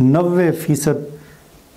90%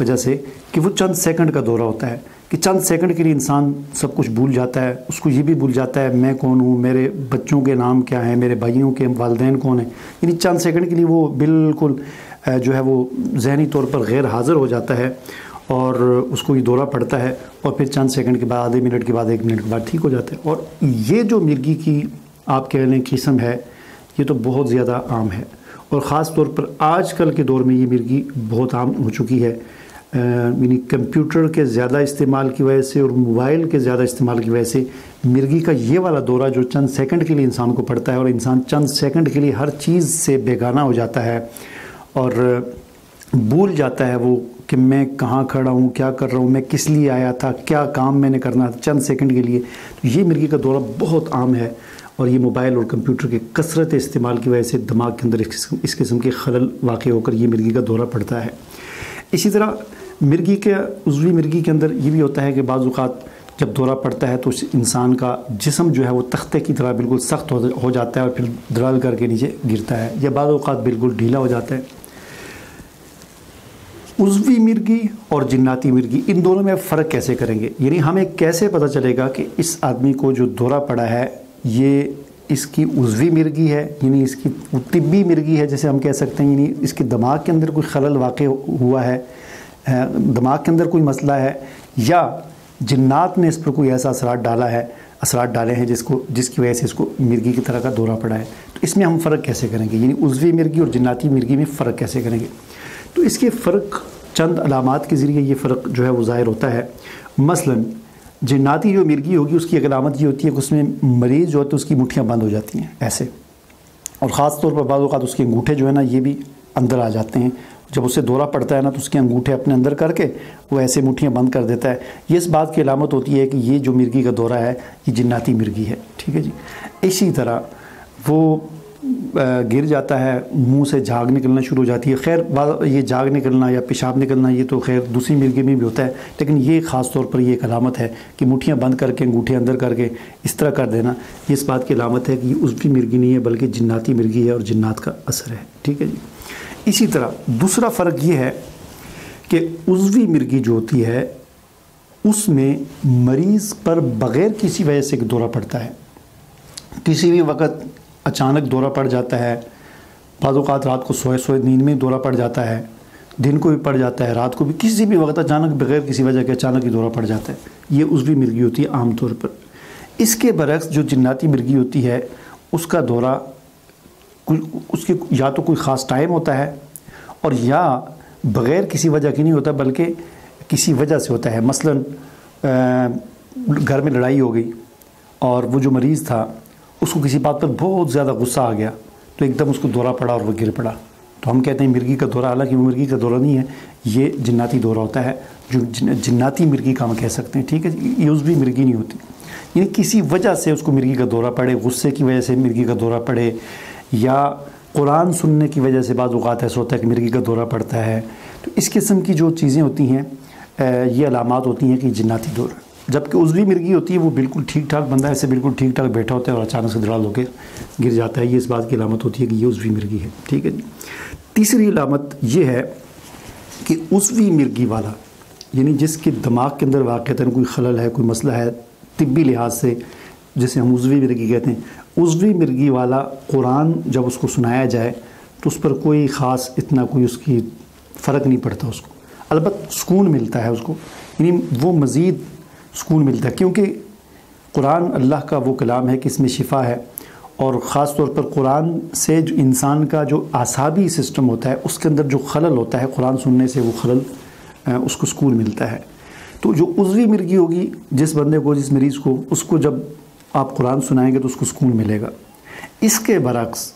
وجہ سے کہ وہ چند سیکنڈ کا دورہ ہوتا ہے کہ چند سیکنڈ کے لیے انسان سب کچھ بھول جاتا ہے، اس کو یہ بھی بھول جاتا ہے میں کون ہوں، میرے بچوں کے نام کیا ہیں، میرے بھائیوں کے والدین کون ہیں، یعنی چند سیکنڈ کے لیے وہ بالکل جو ہے وہ ذہنی طور پر غیر حاضر ہو جاتا ہے اور اس کو یہ دورہ پڑتا ہے اور پھر چند سیکنڈ کے بعد، آدھے منٹ کے بعد، 1 منٹ کے بعد ٹھیک ہو جاتا ہے۔ اور یہ جو مرگی کی آپ کہہ لیں قسم ہے، یہ تو بہت زیادہ عام ہے اور خاص طور پر آج کل کے دور میں یہ مرگی بہت عام ہو چکی ہے، یعنی کمپیوٹر کے زیادہ استعمال کی وجہ سے اور موبائل کے زیادہ استعمال کی وجہ سے مرگی کا یہ والا دورہ جو چند سیکنڈ کے لیے انسان کو پڑتا ہے اور انسان چند سیکنڈ کے لیے ہر چیز سے بیگانہ ہو جاتا ہے اور بھول جاتا ہے وہ کہ میں کہاں کھڑا ہوں، کیا کر رہا ہوں، میں کس لیے آیا تھا، کیا کام میں نے کرنا تھا چند سیکنڈ کے لیے۔ تو یہ مرگی کا دورہ بہت عام ہے اور یہ موبائل اور کمپیوٹر کے کثرت استعمال کی وجہ سے دماغ کے اندر اس قسم کے خلل واقع ہو کر یہ مرگی کا دورہ پڑتا ہے۔ اسی طرح مرگی کے عضوی مرگی کے اندر یہ بھی ہوتا ہے کہ بعض اوقات جب دورہ پڑتا ہے تو اس انسان کا جسم جو ہے وہ تختے کی طرح بالکل سخت ہو جاتا ہے اور پھر دھڑل کر کے نیچے گرتا ہے، یا بعض اوقات بالکل ڈھیلا ہو جاتا ہے۔ عضوی مرگی اور جناتی مرگی، ان دونوں میں فرق کیسے کریں گے؟ یعنی ہمیں کیسے پتہ چلے گا کہ اس آدمی کو جو دورہ پڑا ہے یہ اس کی عضوی مرگی ہے، یعنی اس کی طبی مرگی ہے جیسے ہم کہہ سکتے ہیں، یعنی اس کے دماغ کے اندر کوئی خلل واقع ہوا ہے، دماغ کے اندر کوئی مسئلہ ہے، یا جنات نے اس پر کوئی ایسا اثرات ڈالے ہیں جس کی وجہ سے اس کو مرگی کی طرح کا دورہ پڑا ہے۔ تو اس میں ہم فرق کیسے کریں گے؟ یعنی عضوی مرگی اور جناتی مرگی میں فرق کیسے کریں گے؟ تو اس کے فرق چند علامات کے ذریعے یہ فرق جو ہے وہ ظاہر ہوتا ہے۔ مثلا جناتی جو مرگی ہوگی اس کی ایک علامت یہ ہوتی ہے کہ اس میں مریض جو ہوتا ہے اس کی مٹھیاں بند ہو جاتی ہیں ایسے، اور خاص طور پر بعض اوقات اس کے انگوٹھے جو ہے نا یہ بھی اندر آ جاتے ہیں، جب اسے دورہ پڑتا ہے نا تو اس کے انگوٹھے اپنے اندر کر کے وہ ایسے مٹھیاں بند کر دیتا ہے۔ یہ اس بات کی علامت ہوتی ہے کہ یہ جو مرگی کا دورہ ہے یہ جناتی مرگی ہے، ٹھیک ہے جی۔ اسی طرح وہ گر جاتا ہے، منہ سے جھاگ نکلنا شروع ہو جاتی ہے۔ خیر یہ جھاگ نکلنا یا پیشاب نکلنا یہ تو خیر دوسری مرگی میں بھی ہوتا ہے، لیکن یہ خاص طور پر یہ ایک علامت ہے کہ مٹھیاں بند کر کے انگوٹھے اندر کر کے اس طرح کر دینا، یہ اس بات کی علامت ہے کہ یہ عضوی مرگی نہیں ہے بلکہ جناتی مرگی ہے اور جنات کا اثر ہے، ٹھیک ہے جی۔ اسی طرح دوسرا فرق یہ ہے کہ عضوی مرگی جو ہوتی ہے اس میں مریض پر بغیر کسی وجہ سے دورہ پڑتا ہے، کسی بھی وقت اچانک دورہ پڑ جاتا ہے، بعض اوقات رات کو سوئے نیند میں دورہ پڑ جاتا ہے، دن کو بھی پڑ جاتا ہے، رات کو بھی، کسی بھی وقت اچانک بغیر کسی وجہ کے اچانک ہی دورہ پڑ جاتا ہے، یہ عضوی مرگی ہوتی ہے عام طور پر۔ اس کے برعکس جو جناتی مرگی ہوتی ہے اس کا دورہ اس کی یا تو کوئی خاص ٹائم ہوتا ہے اور یا بغیر کسی وجہ کی نہیں ہوتا بلکہ کسی وجہ سے ہوتا ہے۔ مثلا گھر میں لڑائی ہو گئی اور وہ جو مریض تھا اس کو کسی بات پر بہت زیادہ غصہ آ گیا تو ایک دم اس کو دورہ پڑا اور وہ گر پڑا، تو ہم کہتے ہیں مرگی کا دورہ، حالانکہ وہ مرگی کا دورہ نہیں ہے، یہ جناتی دورہ ہوتا ہے جو جناتی مرگی کا ہم کہہ سکتے ہیں، ٹھیک ہے، یہ عضوی مرگی نہیں ہوتی۔ یعنی کسی وجہ سے اس کو مرگی کا دورہ پڑے، غصے کی وجہ سے مرگی کا دورہ پڑے، یا قرآن سننے کی وجہ سے بعض اوقات ایسا ہوتا ہے کہ مرگی کا دورہ پڑتا ہے، تو اس قسم کی جو چیزیں ہوتی ہیں یہ علامات ہوتی ہیں کہ جناتی دورہ۔ جبکہ عضوی مرگی ہوتی ہے وہ بالکل ٹھیک ٹھاک بندہ ایسے بالکل ٹھیک ٹھاک بیٹھا ہوتا ہے اور اچانک سے دھڑال ہو کے گر جاتا ہے، یہ اس بات کی علامت ہوتی ہے کہ یہ عضوی مرگی ہے، ٹھیک ہے جی۔ تیسری علامت یہ ہے کہ عضوی مرگی والا، یعنی جس کے دماغ کے اندر واقعتاً کوئی خلل ہے، کوئی مسئلہ ہے طبی لحاظ سے، جسے ہم عضوی مرگی کہتے ہیں، عضوی مرگی والا قرآن جب اس کو سنایا جائے تو اس پر کوئی خاص اتنا کوئی اس کی فرق نہیں پڑتا، اس کو البتہ سکون ملتا ہے، اس کو یعنی وہ مزید سکون ملتا ہے، کیونکہ قرآن اللہ کا وہ کلام ہے کہ اس میں شفا ہے، اور خاص طور پر قرآن سے جو انسان کا جو اعصابی سسٹم ہوتا ہے اس کے اندر جو خلل ہوتا ہے، قرآن سننے سے وہ خلل اس کو سکون ملتا ہے۔ تو جو عضوی مرگی ہوگی جس بندے کو، جس مریض کو، اس کو جب آپ قرآن سنائیں گے تو اس کو سکون ملے گا۔ اس کے برعکس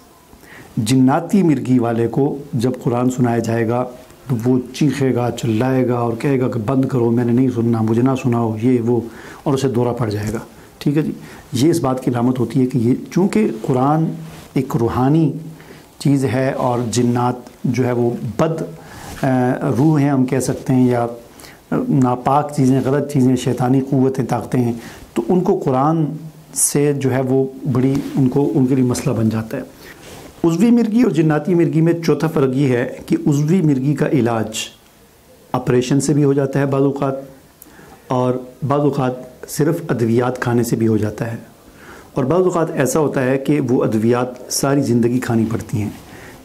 جناتی مرگی والے کو جب قرآن سنایا جائے گا تو وہ چیخے گا، چلائے گا اور کہے گا کہ بند کرو، میں نے نہیں سننا، مجھے نہ سناؤ، یہ وہ، اور اسے دورہ پڑ جائے گا، ٹھیک ہے جی۔ یہ اس بات کی علامت ہوتی ہے کہ یہ چونکہ قرآن ایک روحانی چیز ہے اور جنات جو ہے وہ بد روح ہیں ہم کہہ سکتے ہیں، یا ناپاک چیزیں، غلط چیزیں، شیطانی قوتیں، طاقتیں ہیں، تو ان کو قرآن سے جو ہے وہ بڑی ان کے لیے مسئلہ بن جاتا ہے۔ عضوی مرگی اور جناتی مرگی میں چوتھا فرق یہ ہے کہ عضوی مرگی کا علاج آپریشن سے بھی ہو جاتا ہے بعض اوقات، اور بعض اوقات صرف ادویات کھانے سے بھی ہو جاتا ہے، اور بعض اوقات ایسا ہوتا ہے کہ وہ ادویات ساری زندگی کھانی پڑتی ہیں۔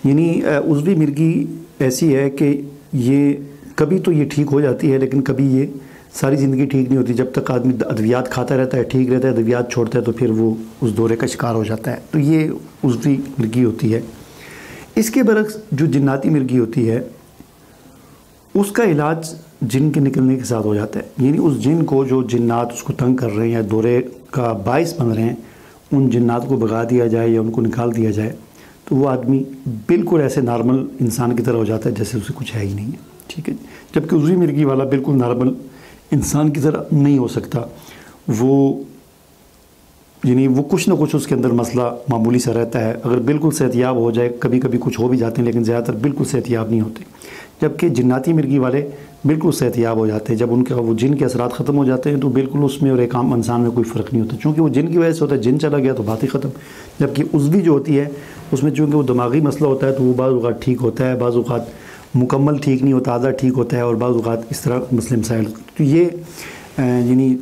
یعنی عضوی مرگی ایسی ہے کہ یہ کبھی تو یہ ٹھیک ہو جاتی ہے، لیکن کبھی یہ ساری زندگی ٹھیک نہیں ہوتی۔ جب تک آدمی ادویات کھاتا رہتا ہے ٹھیک رہتا ہے، ادویات چھوڑتا ہے تو پھر وہ اس دورے کا شکار ہو جاتا ہے۔ تو یہ عضوی مرگی ہوتی ہے۔ اس کے برعکس جو جناتی مرگی ہوتی ہے اس کا علاج جن کے نکلنے کے ساتھ ہو جاتا ہے۔ یعنی اس جن کو، جو جنات اس کو تنگ کر رہے ہیں یا دورے کا باعث بن رہے ہیں، ان جنات کو بھگا دیا جائے یا ان کو نکال دیا جائے تو وہ آدمی بالکل ایسے نارمل انسان کی طرح ہو جاتا ہے جیسے اسے کچھ ہے ہی نہیں ہے، ٹھیک ہے۔ جبکہ عضوی مرگی والا بالکل نارمل انسان کی طرح نہیں ہو سکتا، وہ یعنی وہ کچھ نہ کچھ اس کے اندر مسئلہ معمولی سا رہتا ہے۔ اگر بالکل صحت یاب ہو جائے، کبھی کبھی کچھ ہو بھی جاتے ہیں لیکن زیادہ تر بالکل صحت یاب نہیں ہوتے، جبکہ جناتی مرگی والے بالکل صحت یاب ہو جاتے ہیں۔ جب ان کا وہ جن کے اثرات ختم ہو جاتے ہیں تو بالکل اس میں اور ایک عام انسان میں کوئی فرق نہیں ہوتا، چونکہ وہ جن کی وجہ سے ہوتا ہے، جن چلا گیا تو بات ہی ختم۔ جبکہ عضوی جو ہوتی ہے اس میں چونکہ وہ دماغی مسئلہ ہوتا ہے تو وہ بعض اوقات ٹھیک ہوتا ہے، بعض اوقات مکمل ٹھیک نہیں ہوتا، آدھا ٹھیک ہوتا ہے، اور بعض اوقات اس طرح مسئلے مسائل۔ تو یہ یعنی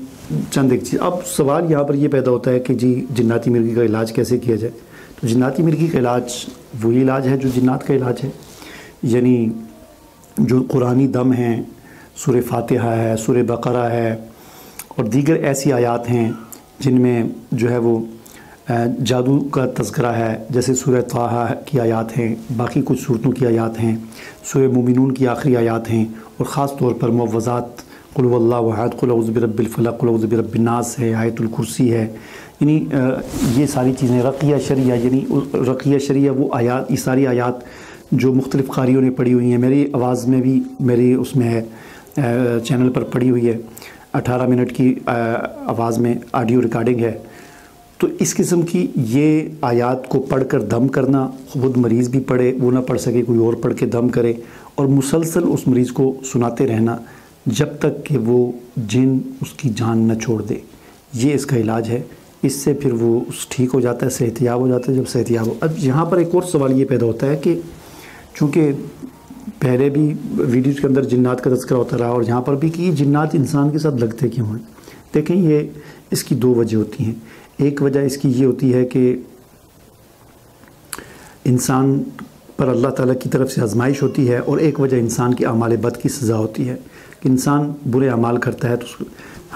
چند ایک چیز۔ اب سوال یہاں پر یہ پیدا ہوتا ہے کہ جی جناتی مرگی کا علاج کیسے کیا جائے؟ تو جناتی مرگی کا علاج وہی علاج ہے جو جنات کا علاج ہے، یعنی جو قرآنی دم ہیں، سورہ فاتحہ ہے، سورہ بقرہ ہے، اور دیگر ایسی آیات ہیں جن میں جو ہے وہ جادو کا تذکرہ ہے، جیسے سورہ طٰہٰ کی آیات ہیں، باقی کچھ صورتوں کی آیات ہیں، سورہ مومنون کی آخری آیات ہیں، اور خاص طور پر معوذات قل هو اللہ احد، قل اعوذ برب الفلق، قل اعوذ برب الناس ہے، آیت الکرسی ہے۔ یعنی یہ ساری چیزیں رقیہ شریعہ، یعنی رقیہ شریعہ وہ آیات، یہ ساری آیات جو مختلف قاریوں نے پڑھی ہوئی ہیں، میری آواز میں بھی میری اس میں ہے چینل پر پڑھی ہوئی ہے، 18 منٹ کی آواز میں آڈیو ریکارڈنگ ہے۔ تو اس قسم کی یہ آیات کو پڑھ کر دم کرنا، خود مریض بھی پڑھے، وہ نہ پڑھ سکے کوئی اور پڑھ کے دم کرے، اور مسلسل اس مریض کو سناتے رہنا جب تک کہ وہ جن اس کی جان نہ چھوڑ دے، یہ اس کا علاج ہے۔ اس سے پھر وہ ٹھیک ہو جاتا ہے، صحت یاب ہو جاتا ہے۔ جب صحت یاب ہو، اب یہاں پر ایک اور سوال یہ پیدا ہوتا ہے کہ چونکہ پہلے بھی ویڈیوز کے اندر جنات کا تذکرہ ہوتا رہا اور یہاں پر بھی کہ یہ جنات انسان کے ساتھ لگتے کیوں ہیں؟ دیکھیں یہ اس کی دو وجہ ہوتی ہیں۔ ایک وجہ اس کی یہ ہوتی ہے کہ انسان پر اللہ تعالیٰ کی طرف سے آزمائش ہوتی ہے، اور ایک وجہ انسان کی اعمال بد کی سزا ہوتی ہے کہ انسان برے اعمال کرتا ہے۔ تو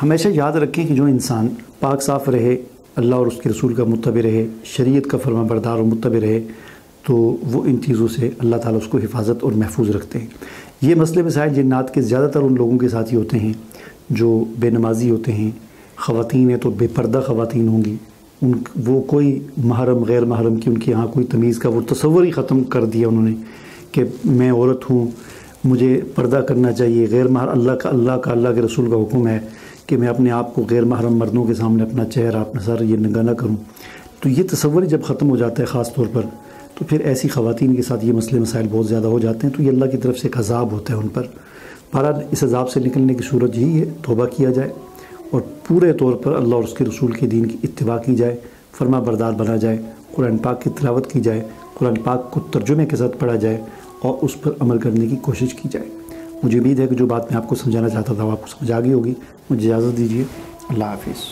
ہمیشہ یاد رکھیں کہ جو انسان پاک صاف رہے، اللہ اور اس کے رسول کا متبع رہے، شریعت کا فرما بردار اور متبع رہے، تو وہ ان چیزوں سے اللہ تعالیٰ اس کو حفاظت اور محفوظ رکھتے ہیں۔ یہ مسئلے مسائل جنات کے زیادہ تر ان لوگوں کے ساتھ ہی ہوتے ہیں جو بے نمازی ہوتے ہیں۔ خواتین ہیں تو بے پردہ خواتین ہوں گی، وہ کوئی محرم غیر محرم کی ان کے یہاں کوئی تمیز کا وہ تصور ہی ختم کر دیا انہوں نے کہ میں عورت ہوں، مجھے پردہ کرنا چاہیے۔ غیر محرم اللہ کے رسول کا حکم ہے کہ میں اپنے آپ کو غیر محرم مردوں کے سامنے اپنا چہرہ، اپنا سر یہ ننگا نہ کروں۔ تو یہ تصور جب ختم ہو جاتا ہے خاص طور پر، تو پھر ایسی خواتین کے ساتھ یہ مسئلے مسائل بہت زیادہ ہو جاتے ہیں، تو یہ اللہ کی طرف سے ایک عذاب ہوتا ہے ان پر۔ بہرحال اس عذاب سے نکلنے کی صورت یہی ہے توبہ کیا جائے اور پورے طور پر اللہ اور اس کے رسول کے دین کی اتباع کی جائے، فرما بردار بنا جائے، قرآن پاک کی تلاوت کی جائے، قرآن پاک کو ترجمے کے ساتھ پڑھا جائے اور اس پر عمل کرنے کی کوشش کی جائے۔ مجھے امید ہے کہ جو بات میں آپ کو سمجھانا چاہتا تھا وہ آپ کو سمجھ آ گئی ہوگی۔ مجھے اجازت دیجیے، اللہ حافظ۔